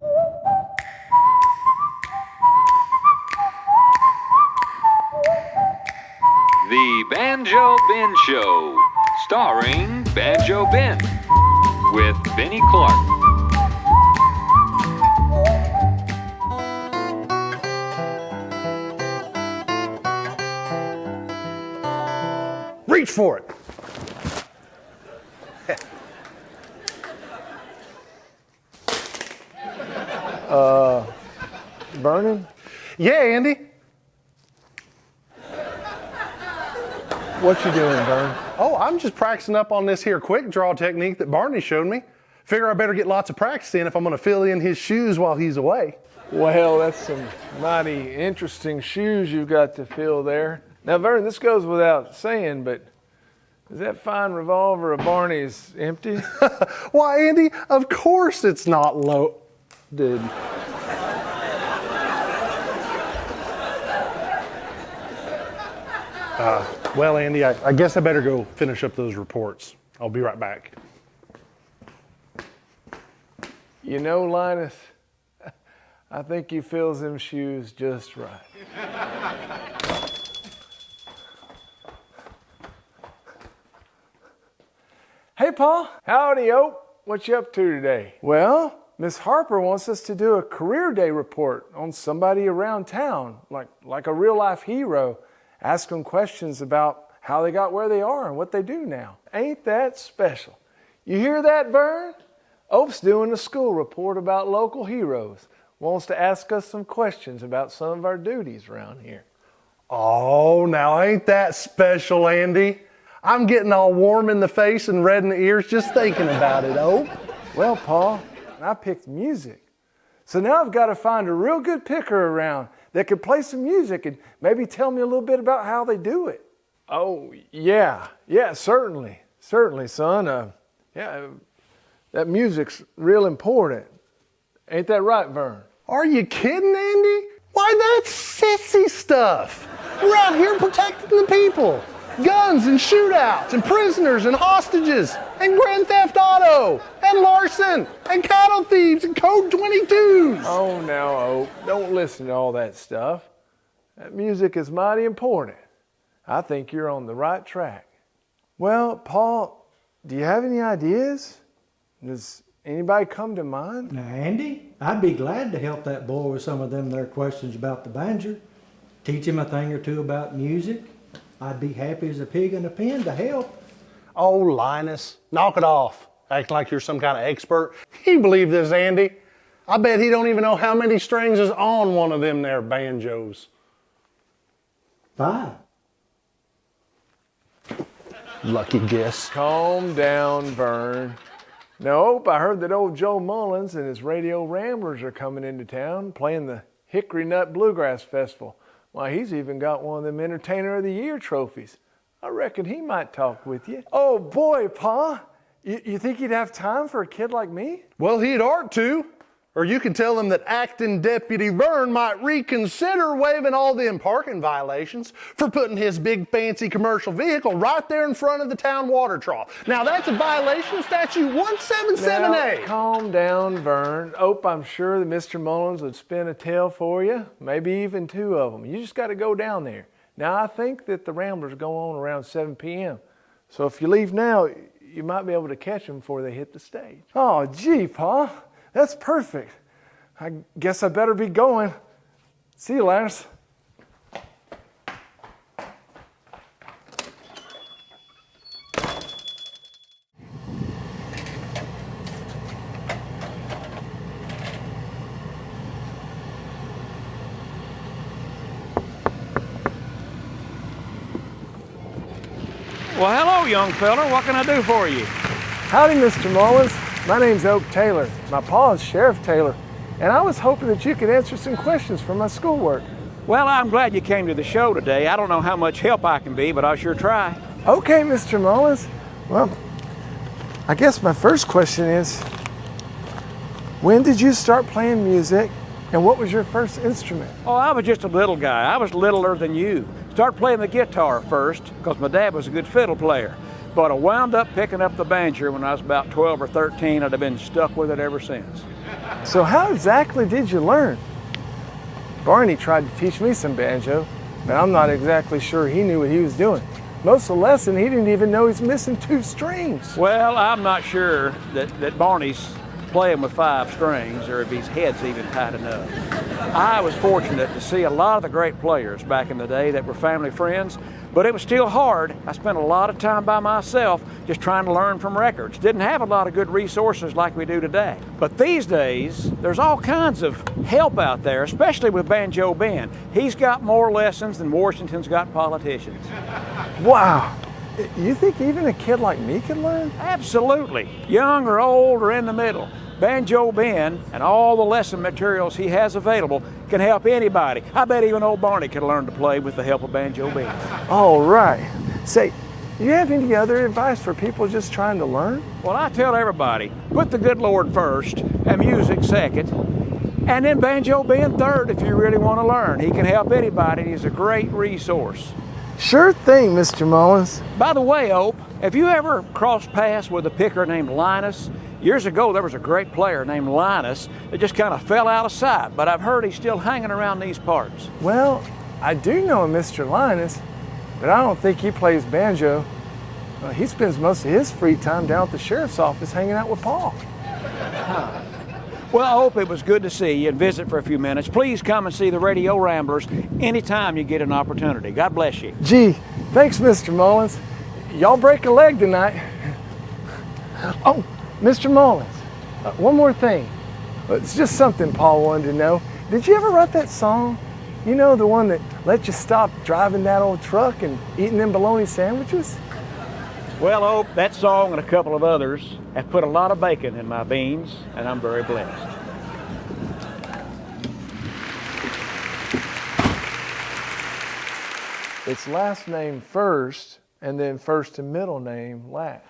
The Banjo Ben Show, starring Banjo Ben, with Benny Clark. Reach for it. Vernon? Yeah, Andy. What you doing, Vern? Oh, I'm just practicing up on this here quick draw technique that Barney showed me. Figure I better get lots of practice in if I'm going to fill in his shoes while he's away. Well, that's some mighty interesting shoes you've got to fill there. Now, Vern, this goes without saying, but is that fine revolver of Barney's empty? Why, Andy, of course it's not loaded. Well, Andy, I guess I better go finish up those reports. I'll be right back. You know, Linus, I think you fills them shoes just right. Hey, Paul. Howdy, Ope. What you up to today? Well, Miss Harper wants us to do a career day report on somebody around town, like a real-life hero. Ask them questions about how they got where they are and what they do now. Ain't that special? You hear that, Vern? Ope's doing a school report about local heroes. Wants to ask us some questions about some of our duties around here. Oh, now ain't that special, Andy? I'm getting all warm in the face and red in the ears just thinking about it, oh. Well, Paul, I picked music. So now I've got to find a real good picker around that could play some music and maybe tell me a little bit about how they do it. Oh, yeah, certainly, son. That music's real important. Ain't that right, Vern? Are you kidding, Andy? Why, that's sissy stuff. We're out here protecting the people. Guns and shootouts and prisoners and hostages and Grand Theft Auto and larceny and cattle thieves and code 22s. Oh, now, Ope, don't listen to all that stuff. That music is mighty important. I think you're on the right track. Well, Paul, do you have any ideas? Does anybody come to mind? Now, Andy, I'd be glad to help that boy with some of them there questions about the banjo. Teach him a thing or two about music. I'd be happy as a pig in a pen to help. Oh, Linus, knock it off. Acting like you're some kind of expert. You believe this, Andy? I bet he don't even know how many strings is on one of them there banjos. 5. Lucky guess. Calm down, Vern. Nope, I heard that old Joe Mullins and his radio ramblers are coming into town playing the Hickory Nut Bluegrass Festival. Why, he's even got one of them Entertainer of the Year trophies. I reckon he might talk with you. Oh boy, Pa, you think he'd have time for a kid like me? Well, he'd ought to. Or you could tell him that acting Deputy Vern might reconsider waiving all them parking violations for putting his big fancy commercial vehicle right there in front of the town water trough. Now that's a violation of statute 177A. Now, calm down, Vern. Ope, I'm sure that Mr. Mullins would spin a tale for you, maybe even 2 of them. You just got to go down there. Now, I think that the Ramblers go on around 7 p.m. So if you leave now, you might be able to catch them before they hit the stage. Oh, gee, Pa. That's perfect. I guess I better be going. See you, Linus. Well, hello, young fella. What can I do for you? Howdy, Mr. Mullins. My name's Oak Taylor. My pa is Sheriff Taylor, and I was hoping that you could answer some questions for my schoolwork. Well, I'm glad you came to the show today. I don't know how much help I can be, but I'll sure try. Okay, Mr. Mullins. Well, I guess my first question is, when did you start playing music, and what was your first instrument? Oh, I was just a little guy. I was littler than you. Started playing the guitar first, because my dad was a good fiddle player. but I wound up picking up the banjo when I was about 12 or 13. I'd have been stuck with it ever since. So how exactly did you learn? Barney tried to teach me some banjo, but I'm not exactly sure he knew what he was doing. Most of the lesson, he didn't even know he's missing 2 strings. Well, I'm not sure that Barney's playing with 5 strings or if his head's even tight enough. I was fortunate to see a lot of the great players back in the day that were family friends, but it was still hard. I spent a lot of time by myself just trying to learn from records. Didn't have a lot of good resources like we do today. But these days, there's all kinds of help out there, especially with Banjo Ben. He's got more lessons than Washington's got politicians. Wow. You think even a kid like me could learn? Absolutely. Young or old or in the middle. Banjo Ben and all the lesson materials he has available can help anybody. I bet even old Barney could learn to play with the help of Banjo Ben. All right. Say, do you have any other advice for people just trying to learn? Well, I tell everybody, put the good Lord first and music second, and then Banjo Ben third if you really want to learn. He can help anybody. He's a great resource. Sure thing, Mr. Mullins. By the way, Ope, have you ever crossed paths with a picker named Linus? Years ago, there was a great player named Linus that just kind of fell out of sight, but I've heard he's still hanging around these parts. Well, I do know a Mr. Linus, but I don't think he plays banjo. He spends most of his free time down at the sheriff's office hanging out with Paul. Well, I hope it was good to see you and visit for a few minutes. Please come and see the Radio Ramblers anytime you get an opportunity. God bless you. Gee, thanks, Mr. Mullins. Y'all break a leg tonight. Oh, Mr. Mullins, one more thing. It's just something Paul wanted to know. Did you ever write that song? You know, the one that let you stop driving that old truck and eating them bologna sandwiches? Well, Ope, that song and a couple of others have put a lot of bacon in my beans, and I'm very blessed. It's last name first, and then first and middle name last.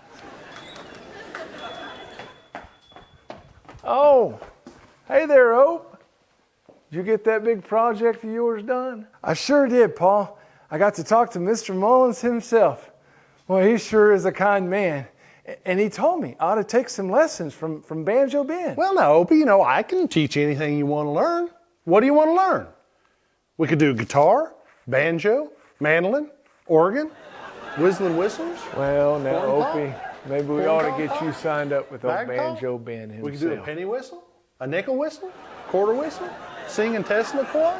Oh, hey there, Ope. Did you get that big project of yours done? I sure did, Paul. I got to talk to Mr. Mullins himself. Well, he sure is a kind man. And he told me I ought to take some lessons from Banjo Ben. Well, now, Opie, you know, I can teach you anything you want to learn. What do you want to learn? We could do guitar, banjo, mandolin, organ, whistling whistles. Well, now, Corn Opie, maybe we ought to get you signed up with old Bagpipe? Banjo Ben himself. We could do a penny whistle, a nickel whistle, quarter whistle, sing and Tesla coil,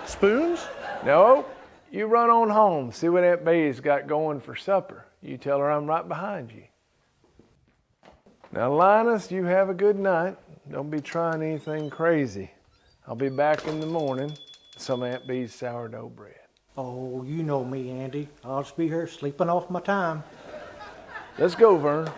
spoons. No, you run on home, see what Aunt Bay's got going for supper. You tell her I'm right behind you. Now, Linus, you have a good night. Don't be trying anything crazy. I'll be back in the morning with some Aunt B's sourdough bread. Oh, you know me, Andy. I'll just be here sleeping off my time. Let's go, Vern.